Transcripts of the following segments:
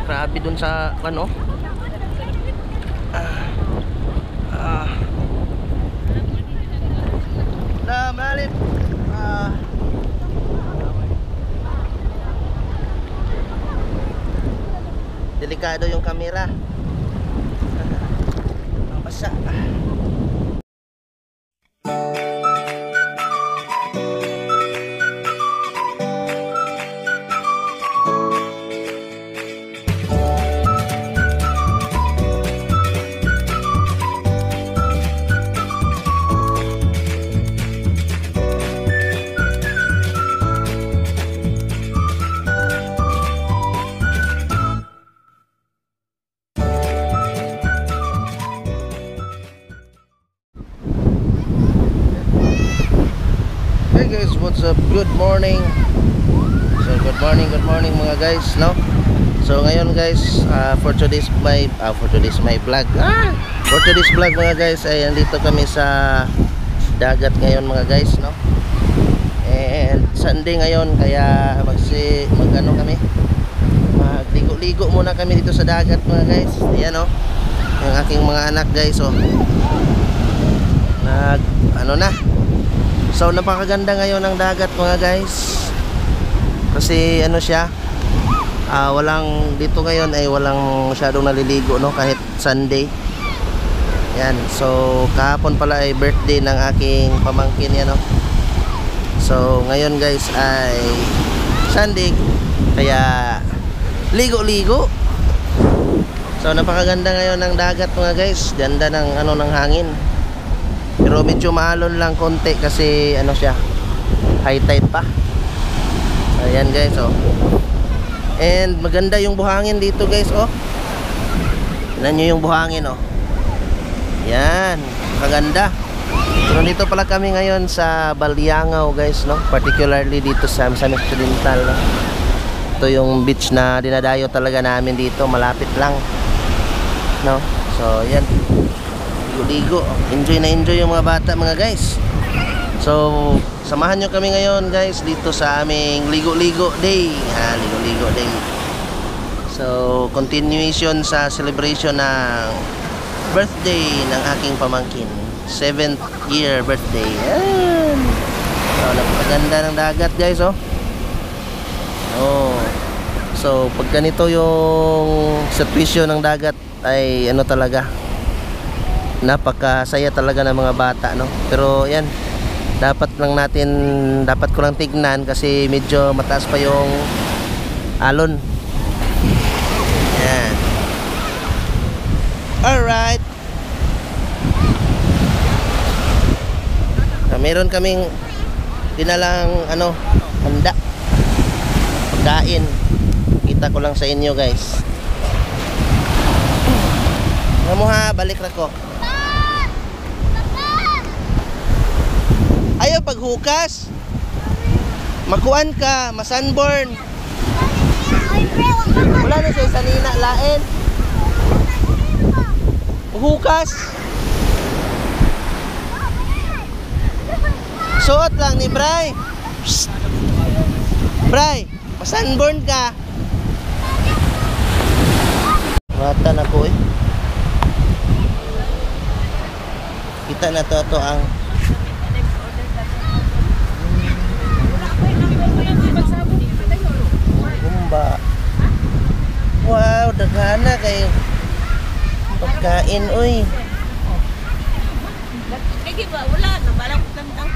Grabe dun sa ano. Malalim. Delikado yung camera. Basa. Hey guys, what's up? Good morning. So good morning mga guys, no? So ngayon guys, for today's my vlog. For today's vlog mga guys ay andito kami sa dagat ngayon mga guys, no? And Sunday ngayon kaya mag-ano kami. Magligo-ligo muna kami dito sa dagat mga guys. Ayan oh. Yung aking mga anak guys, oh. So napakaganda ngayon ng dagat mga guys. Kasi ano siya, dito ngayon ay walang masyadong naliligo, no, kahit Sunday. Yan. So kahapon pala ay birthday ng aking pamangkin yan, no. So ngayon guys ay Sunday kaya ligo-ligo. So napakaganda ngayon ng dagat mga guys. Ganda ng ng hangin. Pero medyo maalon lang konti kasi ano siya, high tide pa. Ayan guys, oh. And maganda yung buhangin dito guys, oh. Tignan nyo yung buhangin, oh. Yan, maganda. So dito pala kami ngayon sa Baliangaw guys, no. Particularly dito sa San Occidental, no? Ito yung beach na dinadayo talaga namin dito, malapit lang, no. So yan, ligo. Enjoy na enjoy yung mga bata mga guys. So samahan nyo kami ngayon guys dito sa aming ligo-ligo day. Ligo-ligo day. So continuation sa celebration ng birthday ng aking pamangkin, 7th year birthday. Yan. So napakaganda ng dagat guys, oh. So pag ganito yung situation ng dagat ay ano talaga, napakasaya talaga ng mga bata, no. Pero yan, dapat ko lang tignan kasi medyo mataas pa yung alon. Yan. Alright. Meron kaming dinalang handa, pagkain. Kita ko lang sa inyo guys. Ngamuha, balik na ko. Ayaw paghukas, makuan ka, masunburn. Wala na siya sa nina lain. Hukas. Suot lang ni Bray. Bray, masunburn ka. Mata na ko, eh. Kita na to ang gumba. Wow, daghana kay pagkain, uy. Kaya ba, wala na, balang lang daw.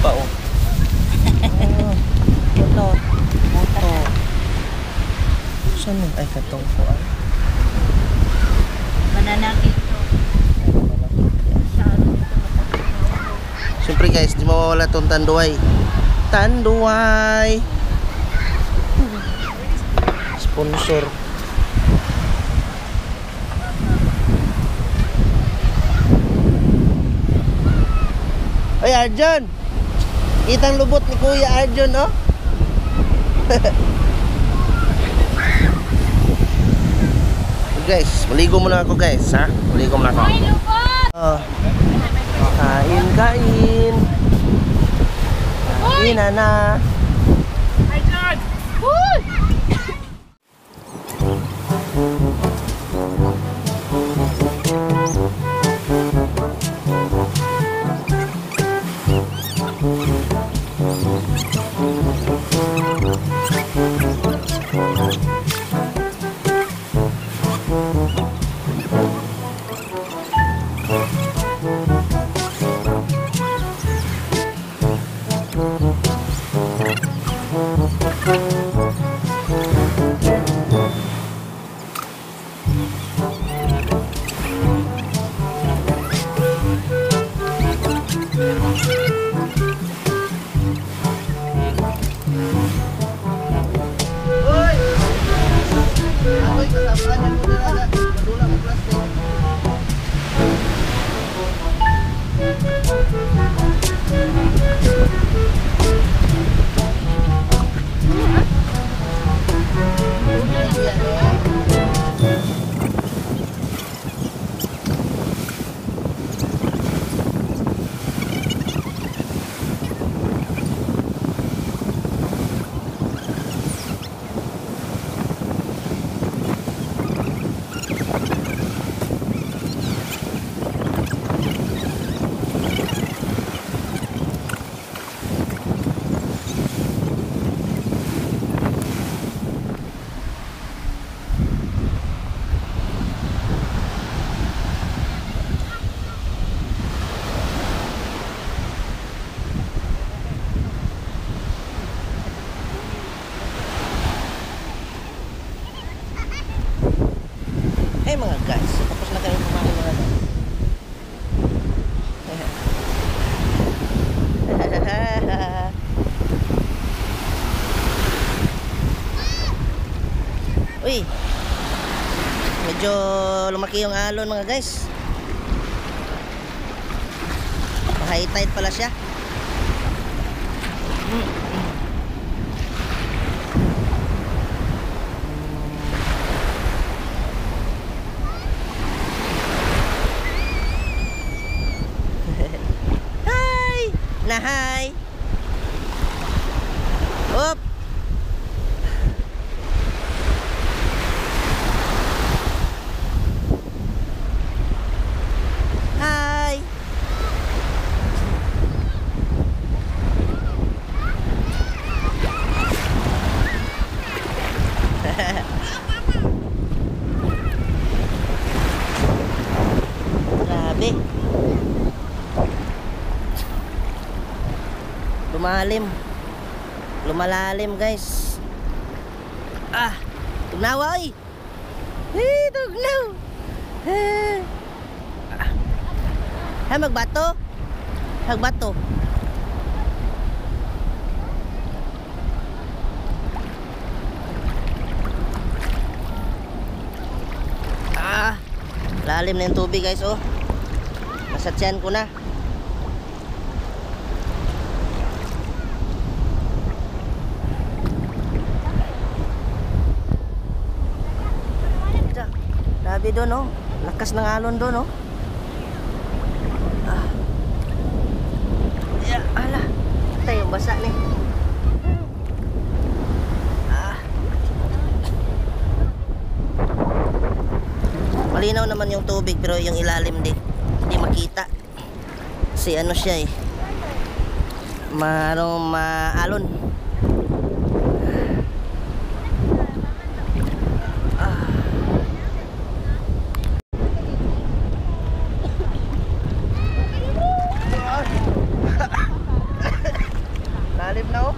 Pa, oh. Ito. Ito. Saan mo? Ay, katong po, ah. Mananakit to. Siyempre guys, di mawawala itong tanduay. Tanduay! Sponsor. Ay, Arjon! Kitang lubot ni Kuya Arjon, oh. Guys, maligo muna ako guys, ha? Maligo muna ako. Oh. Kain. Kain na. Hi, George! Hey mga guys, tapos na kami kumain mga guys. Uy, medyo lumaki yung alon mga guys. High tide pala siya. Hi. Up. Hi. Grabe. Lumalalim guys. Tugnaw ay. Tugnaw. Magbato. Lalim na yung tubig guys, oh. Nasa tiyan ko na. Grabe doon, oh. Lakas ng alon doon, oh. Ala. Tayo basa ni. Malinaw naman yung tubig pero yung ilalim hindi makita. Kasi ano siya eh. Maalon. Lalim na, oh.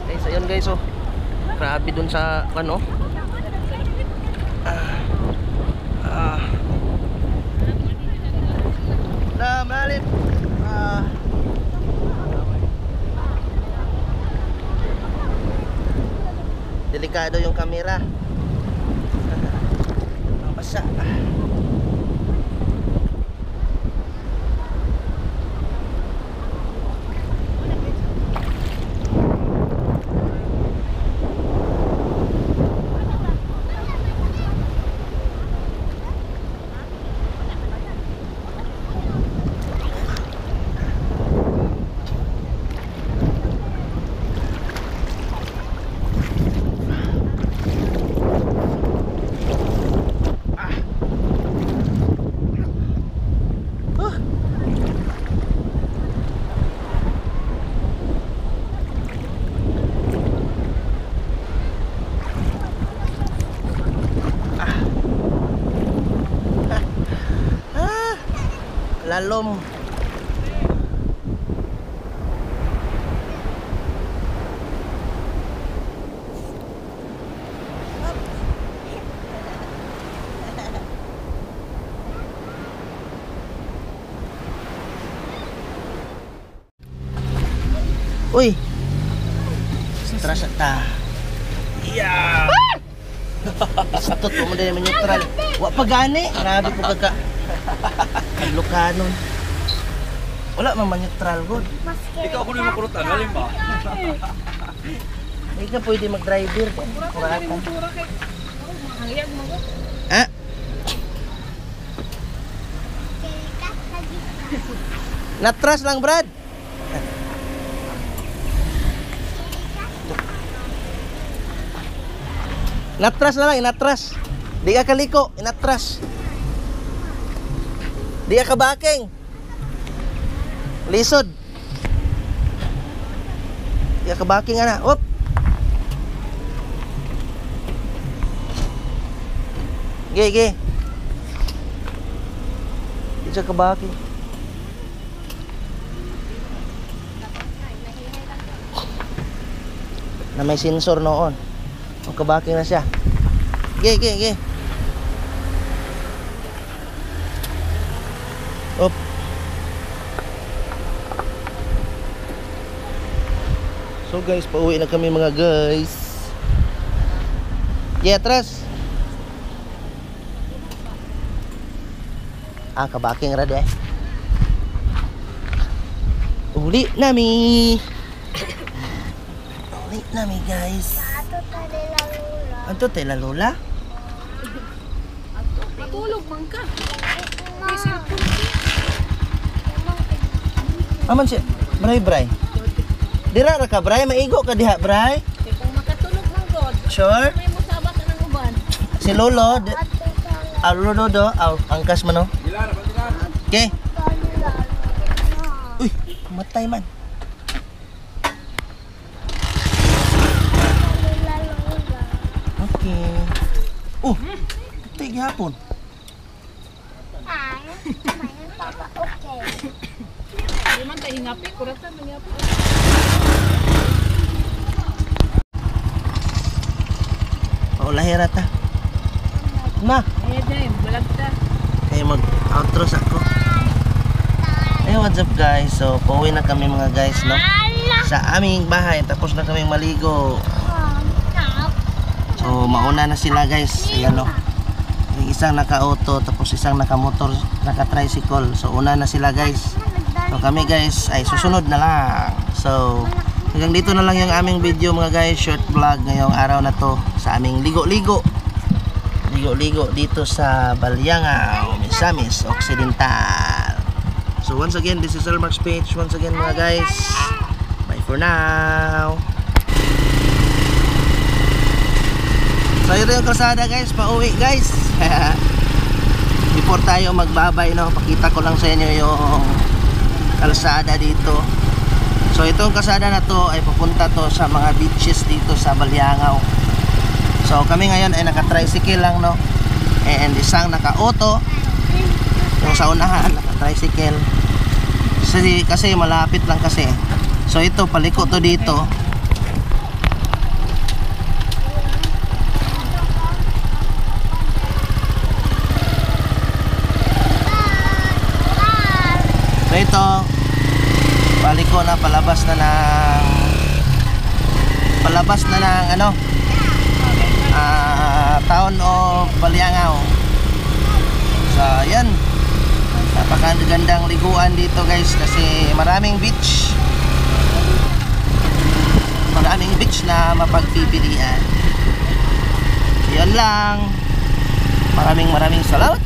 Okay, so yun guys, oh. Grabe dun sa ano. Malalim. Delikado yung camera. Basa. lalom. Uy. Stress ta. Yeah. Istot mo din man neutral. Wa pa gani. Grabe po kagka. Kadlukanon. Wala man neutral god. Ikaw ko ni makurutan, halin ba? Hindi ka pwede mag-driver. Kuratan. Ah? Natras lang, Brad. Inatras na lang, inatras. Di ka kaliko, inatras. Di ka kabaking. Lisod. Di ka kabaking ana. Op. Ge. Di ka kabaking. Na may sensor noon. O kabaking na siya. Ge. Op. So guys, pauwi na kami mga guys. Atras. Kabaking ra de. Uli nami guys. Anto tela lola? Matulog man ka. Aman siya. Bray. Dira ra ka bray, maigo ka diha bray. Kung makatulog man god. Sure? May musabak ka ng uban. Si lolo, lolo do, angkas man no. Okay. Uy, matay man. Okay. Matay gihapon. Di man tayo hingapi. Kuratan man hingapi. Paulahira ta. Ma, Ayan na yun. Balag ta. kaya mag-outro sa ako. Hey, what's up guys? So, pauwi na kami mga guys, no? Sa aming bahay. Tapos na kaming maligo. So, mauna na sila guys. Ayan, no? Yung isang naka-auto, tapos isang naka-motor, naka-tricycle. So, una na sila guys. So, kami guys ay susunod na lang. So, hanggang dito na lang yung aming video mga guys. Short vlog ngayong araw na to. Sa aming ligo-ligo dito sa Baliangao, Misamis Occidental. So once again, this is Elmar's page. Once again mga guys, bye for now. So ito yung kalsada guys, pauwi guys. Before tayo magbabay, no, pakita ko lang sa inyo yung kalsada dito. So itong kalsada na to ay pupunta to sa mga beaches dito sa Baliangao. So kami ngayon ay naka-tricycle lang, no? And isang naka-auto. Yung sa unahan naka-tricycle. Kasi malapit lang kasi. So ito paliko to dito. So ito paliko na palabas na ng ano, town of Baliangao. So yan, napakagandang liguan dito guys kasi maraming beach na mapagpipilian. Yan lang, maraming salamat.